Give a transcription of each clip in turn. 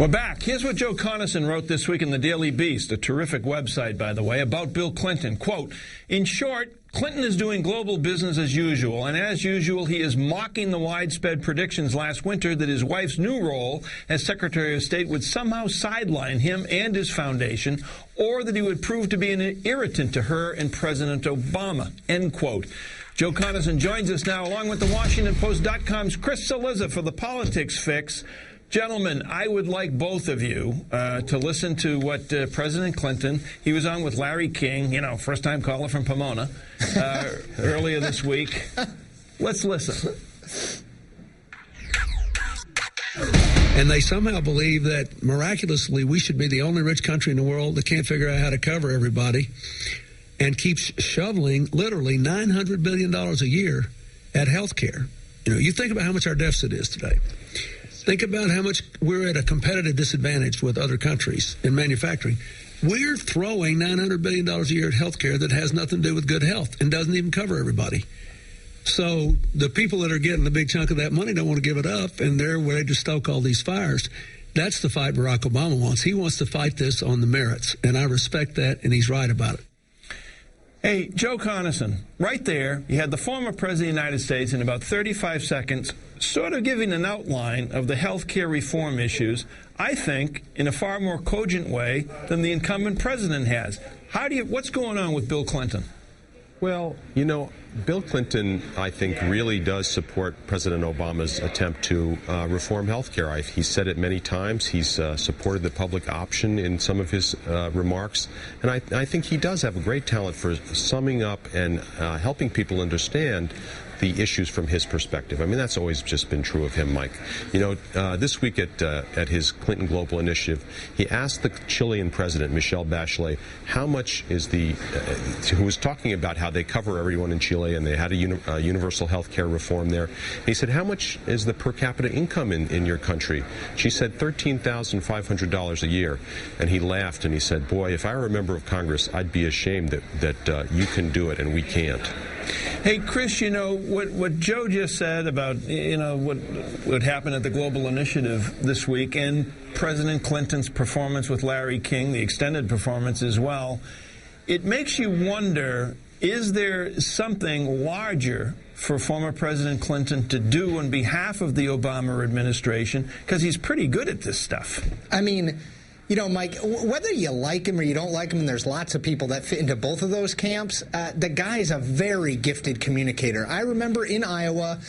We're back. Here's what Joe Conason wrote this week in the Daily Beast, a terrific website, by the way, about Bill Clinton. Quote, in short, Clinton is doing global business as usual, and as usual, he is mocking the widespread predictions last winter that his wife's new role as Secretary of State would somehow sideline him and his foundation, or that he would prove to be an irritant to her and President Obama, end quote. Joe Conason joins us now, along with the WashingtonPost.com's Chris Cillizza for the Politics Fix. Gentlemen, I would like both of you to listen to what President Clinton, he was on with Larry King, you know, first-time caller from Pomona, earlier this week. Let's listen. And they somehow believe that, miraculously, we should be the only rich country in the world that can't figure out how to cover everybody and keeps shoveling literally $900 billion a year at health care. You know, you think about how much our deficit is today. Think about how much we're at a competitive disadvantage with other countries in manufacturing. We're throwing $900 billion a year at healthcare that has nothing to do with good health and doesn't even cover everybody. So the people that are getting a big chunk of that money don't want to give it up, and they're ready to stoke all these fires. That's the fight Barack Obama wants. He wants to fight this on the merits, and I respect that, and he's right about it. Hey, Joe Conason, right there, you had the former President of the United States in about 35 seconds sort of giving an outline of the health care reform issues, I think, in a far more cogent way than the incumbent president has. What's going on with Bill Clinton? Well, you know, Bill Clinton, I think, really does support President Obama's attempt to reform health care. He's said it many times. He's supported the public option in some of his remarks. And I think he does have a great talent for summing up and helping people understand the issues from his perspective. I mean, that's always just been true of him, Mike. You know, this week at his Clinton Global Initiative, he asked the Chilean president, Michelle Bachelet, how much is who was talking about how they cover everyone in Chile and they had a universal health care reform there. And he said, how much is the per capita income in your country? She said $13,500 a year. And he laughed and he said, boy, if I were a member of Congress, I'd be ashamed that you can do it and we can't. Hey, Chris, you know, what Joe just said about, you know, what happened at the Global Initiative this week and President Clinton's performance with Larry King, the extended performance as well, it makes you wonder, is there something larger for former President Clinton to do on behalf of the Obama administration? Because he's pretty good at this stuff. I mean, you know, Mike, whether you like him or you don't like him, and there's lots of people that fit into both of those camps, the guy is a very gifted communicator. I remember in Iowa,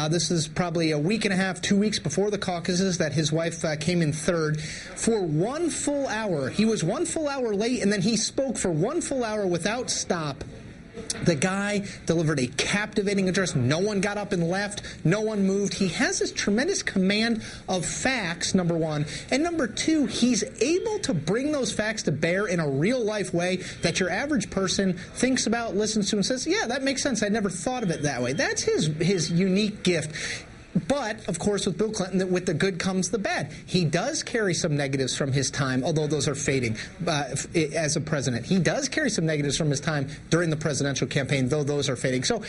this is probably a week and a half, 2 weeks before the caucuses, that his wife came in third. For 1 full hour, he was 1 full hour late, and then he spoke for 1 full hour without stop. The guy delivered a captivating address. No one got up and left. No one moved. He has this tremendous command of facts, number one. And number two, he's able to bring those facts to bear in a real-life way that your average person thinks about, listens to, and says, yeah, that makes sense. I never thought of it that way. That's his unique gift. But, of course, with Bill Clinton, with the good comes the bad. He does carry some negatives from his time, although those are fading as a president. He does carry some negatives from his time during the presidential campaign, though those are fading. So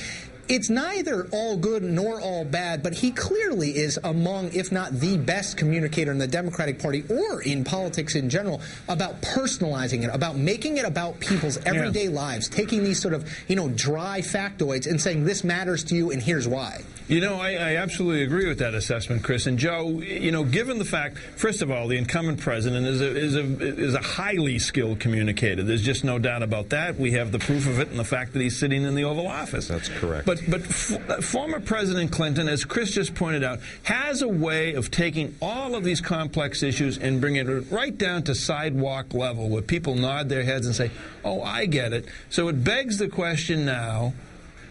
it's neither all good nor all bad, but he clearly is among, if not the best communicator in the Democratic Party or in politics in general about personalizing it, about making it about people's everyday lives, taking these sort of, you know, dry factoids and saying this matters to you and here's why. You know, I absolutely agree with that assessment, Chris. And Joe, you know, given the fact, first of all, the incumbent president is a highly skilled communicator. There's just no doubt about that. We have the proof of it in the fact that he's sitting in the Oval Office. That's correct. But former President Clinton, as Chris just pointed out, has a way of taking all of these complex issues and bringing it right down to sidewalk level, where people nod their heads and say, oh, I get it. So it begs the question now,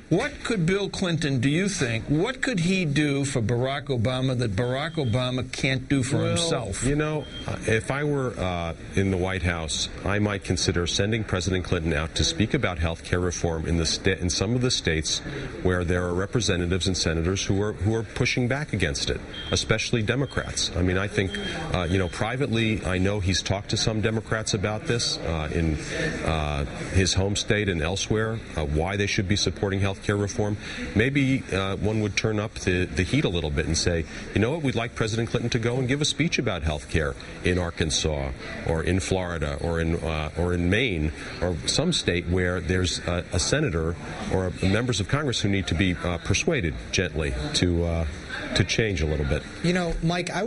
what could Bill Clinton, do you think, what could he do for Barack Obama that Barack Obama can't do for himself? You know, if I were in the White House, I might consider sending President Clinton out to speak about health care reform in some of the states where there are representatives and senators who are pushing back against it, especially Democrats. I mean, I think, you know, privately, I know he's talked to some Democrats about this in his home state and elsewhere, why they should be supporting health health care reform, maybe one would turn up the heat a little bit and say, you know what, we'd like President Clinton to go and give a speech about health care in Arkansas or in Florida or in Maine or some state where there's a senator or members of Congress who need to be persuaded gently to change a little bit. You know, Mike, I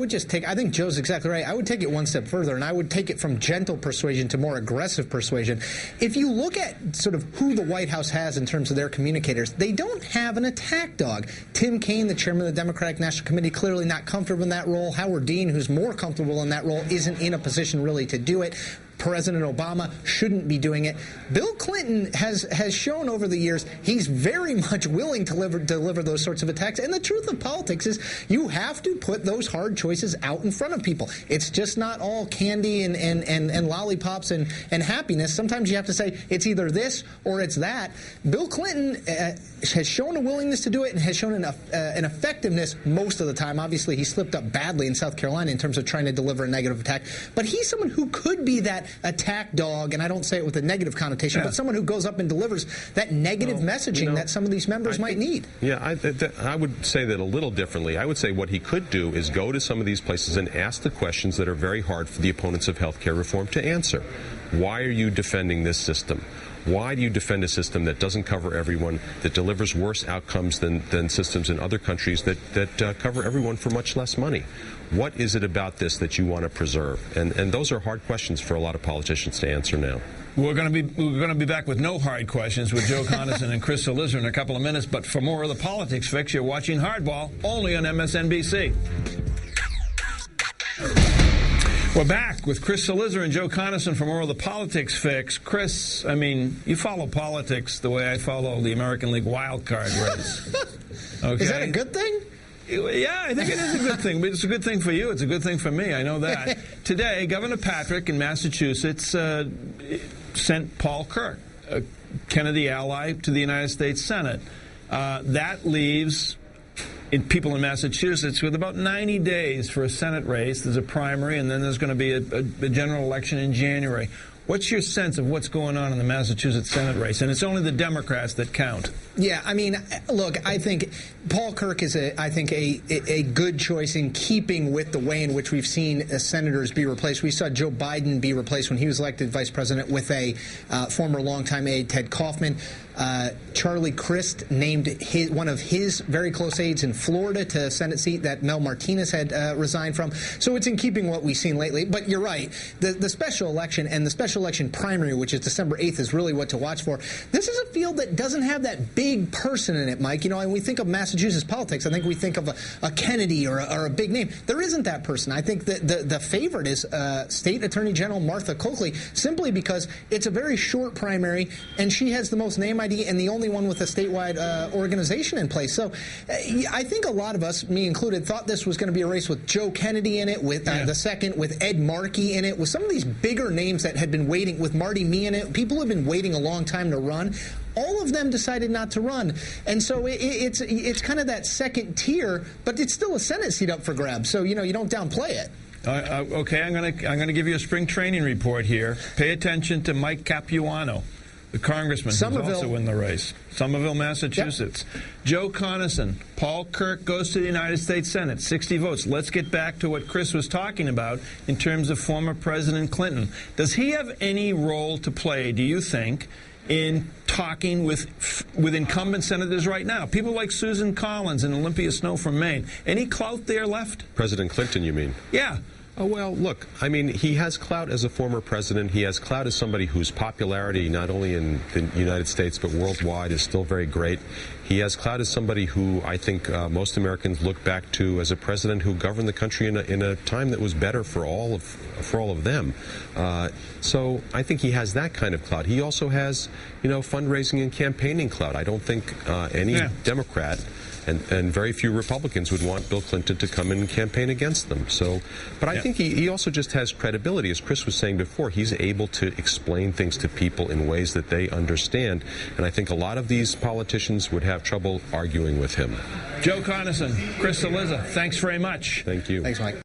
think Joe's exactly right. I would take it one step further, and I would take it from gentle persuasion to more aggressive persuasion. If you look at sort of who the White House has in terms of their communicators, they don't have an attack dog. Tim Kaine, the chairman of the Democratic National Committee, clearly not comfortable in that role. Howard Dean, who's more comfortable in that role, isn't in a position really to do it. President Obama shouldn't be doing it. Bill Clinton has shown over the years he's very much willing to deliver those sorts of attacks. And the truth of politics is you have to put those hard choices out in front of people. It's just not all candy and lollipops and happiness. Sometimes you have to say it's either this or it's that. Bill Clinton has shown a willingness to do it and has shown an effectiveness most of the time. Obviously, he slipped up badly in South Carolina in terms of trying to deliver a negative attack. But he's someone who could be that attack dog, and I don't say it with a negative connotation, but someone who goes up and delivers that negative messaging that some of these members might need. Yeah, I would say that a little differently. I would say what he could do is go to some of these places and ask the questions that are very hard for the opponents of health care reform to answer. Why are you defending this system? Why do you defend a system that doesn't cover everyone, that delivers worse outcomes than systems in other countries that cover everyone for much less money? What is it about this that you want to preserve? And those are hard questions for a lot of politicians to answer now. We're going to be back with no hard questions with Joe Conason and Chris Cillizza in a couple of minutes. But for more of the politics fix, you're watching Hardball only on MSNBC. We're back with Chris Cillizza and Joe Conason for more of the politics fix. Chris, I mean, you follow politics the way I follow the American League wild card race. Okay? Is that a good thing? Yeah, I think it is a good thing. But it's a good thing for you. It's a good thing for me. I know that. Today, Governor Patrick in Massachusetts sent Paul Kirk, a Kennedy ally, to the United States Senate. That leaves people in Massachusetts with about 90 days for a Senate race. There's a primary, and then there's going to be a general election in January. What's your sense of what's going on in the Massachusetts Senate race? And it's only the Democrats that count. Yeah, I mean, look, I think Paul Kirk is, a good choice in keeping with the way in which we've seen senators be replaced. We saw Joe Biden be replaced when he was elected vice president with a former longtime aide, Ted Kaufman. Charlie Crist named one of his very close aides in Florida to a Senate seat that Mel Martinez had resigned from. So it's in keeping what we've seen lately. But you're right. The special election and the special election primary, which is December 8th, is really what to watch for. This is a field that doesn't have that big person in it, Mike. You know, when we think of Massachusetts politics, I think we think of a Kennedy or a big name. There isn't that person. I think that the favorite is State Attorney General Martha Coakley, simply because it's a very short primary, and she has the most name ID and the only one with a statewide organization in place. So I think a lot of us, me included, thought this was going to be a race with Joe Kennedy in it, with the second, with Ed Markey in it, with some of these bigger names that had been waiting, with Marty Mee in it. People have been waiting a long time to run. All of them decided not to run, and so it's kind of that second tier, but it's still a Senate seat up for grabs. So you don't downplay it. Okay, I'm gonna give you a spring training report here. Pay attention to Mike Capuano, the congressman who's also in the race. Somerville, Massachusetts. Yep. Joe Conason, Paul Kirk goes to the United States Senate, 60 votes. Let's get back to what Chris was talking about in terms of former President Clinton. Does he have any role to play, do you think, in talking with incumbent senators right now? People like Susan Collins and Olympia Snowe from Maine. Any clout there left? President Clinton, you mean? Yeah. Oh, well, look, I mean, he has clout as a former president. He has clout as somebody whose popularity, not only in the United States but worldwide, is still very great. He has clout as somebody who I think most Americans look back to as a president who governed the country in a time that was better for all of them. So I think he has that kind of clout. He also has, fundraising and campaigning clout. I don't think any Democrat and very few Republicans would want Bill Clinton to come in and campaign against them. So, but I think he also just has credibility. As Chris was saying before, he's able to explain things to people in ways that they understand. And I think a lot of these politicians would have trouble arguing with him. Joe Conason, Chris Cillizza, thanks very much. Thank you. Thanks, Mike.